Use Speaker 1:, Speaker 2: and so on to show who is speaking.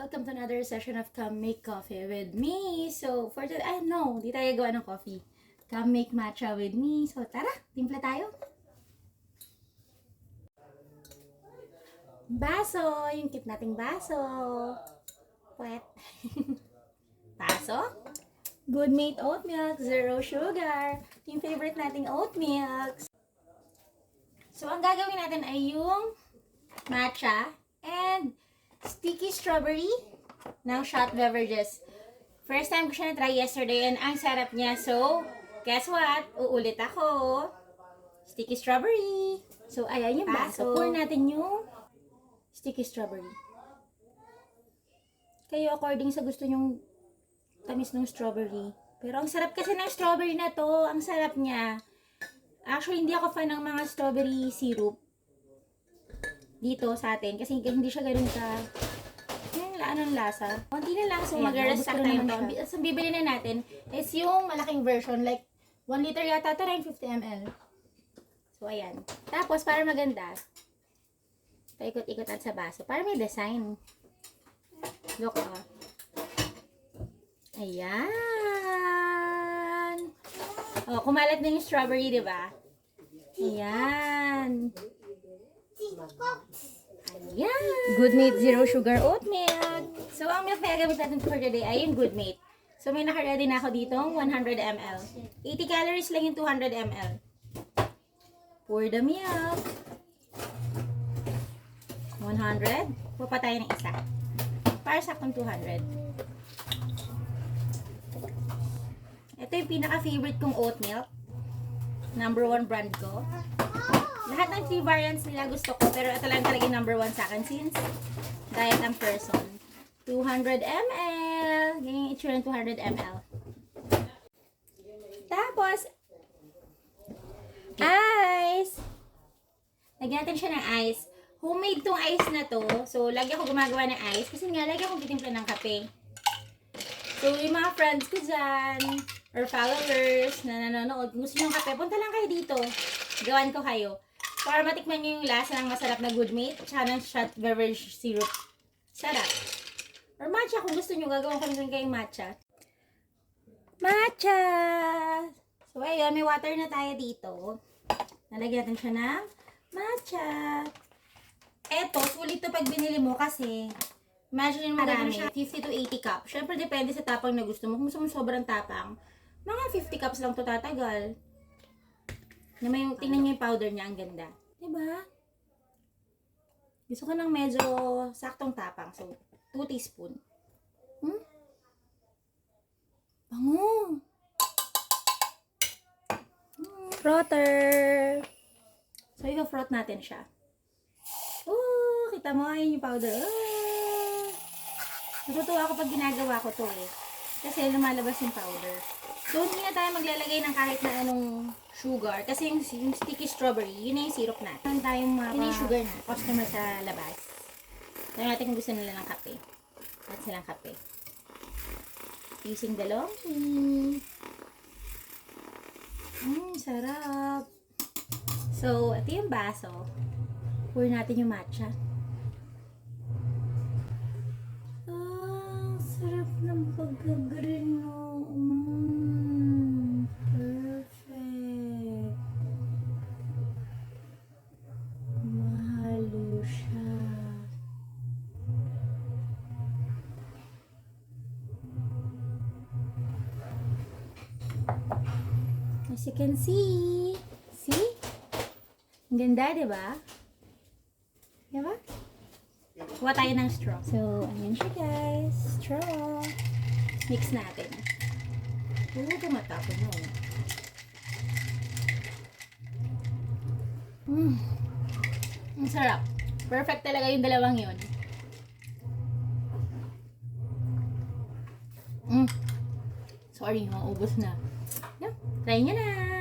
Speaker 1: Welcome to another session of Come Make Coffee with me. So, for today, di tayo gawa ng coffee. Come make matcha with me. So, tara, timpla tayo. Baso, yung kit nating baso. Puwet. Baso. Good Mate Oat Milk, zero sugar. Yung favorite nating oat milk. So, ang gagawin natin ay yung matcha and sticky strawberry ng Shot Beverages. First time ko siya na-try yesterday and ang sarap niya. So, guess what? Uulit ako. Sticky strawberry. So, ayan yung baso. Pour natin yung sticky strawberry. Kayo according sa gusto nyong tamis ng strawberry. Pero ang sarap kasi ng strawberry na to. Ang sarap niya. Actually, hindi ako fan ng mga strawberry syrup dito sa atin. Kasi hindi siya ganun ka anong lasa. Konti na lang. So, mag-restock tayo to. So, bibili na natin is yung malaking version. Like, 1 liter yata to, 950 ml. So, ayan. Tapos, para maganda, paikot-ikot at sa baso. Para may design. Look, oh. Ayan. Oh, kumalat na yung strawberry, di ba? Ayan. Ayan. Good Mate Zero Sugar Oat Milk. So, ang milk na gagamit natin for today ay yung Good Mate. So, may naka-ready na ako dito, 100 ml. 80 calories lang yung 200 ml. Pour the milk. 100. Papatay ng isa. Para saktong 200. Ito yung pinaka-favorite kong oat milk. Number 1 brand ko. Lahat ng 3 variants nila gusto ko, pero ito lang talaga yung number 1 sa akin since diet ang person. 200 ml. Ganyan yung itsura ng 200 ml. Tapos, ice. Lagyan natin siya ng ice. Homemade tong ice na to. So, lagi ako gumagawa ng ice. Kasi nga, lagi akong titimpla ng kape. So, yung mga friends ko dyan, or followers na nanonood, gusto nyo ng kape, punta lang kayo dito. Gawan ko kayo. Para matikman nyo yung lasa ng masarap na Good Mate, tsaka ng Shot Beverage Syrup. Sarap. Or matcha, kung gusto nyo, gagawin ko rin kayong matcha. Matcha! So, ayun, may water na tayo dito. Nalagyan natin siya ng matcha. Eto, sulit to pag binili mo kasi, imagine mo gagawin siya 50 to 80 cups. Syempre, depende sa tapang na gusto mo. Kung gusto mo sobrang tapang, mga 50 cups lang to tatagal. Tingnan niyo yung powder niya, ang ganda. Diba? Gusto ko ng medyo saktong tapang. So, 2 teaspoon. Bango! Frotter! So, i-froth natin siya. Oh, kita mo, ayun yung powder. Ah! Natutuwa ako pag ginagawa ko to eh. Kasi lumalabas yung powder. So, hindi na tayo maglalagay ng kahit na anong sugar. Kasi yung sticky strawberry, yun na yung syrup natin. Yun tayong mga yun yung sugar na customer sa labas. Tayo natin kung gusto nila ng kape. At silang kape. Using the long sarap. So, ito yung baso. Pour natin yung matcha. Sarap ng pagka-green, no? Perfect. Mahalo siya. As you can see. See? Ang ganda, diba? Diba? Kuha tayo ng straw. So, ayan siya guys. Straw. Mix natin. Oo, tumatapon mo. Ang sarap. Perfect talaga yung dalawang yun. Sorry, maubos na. Yeah, try nyo na.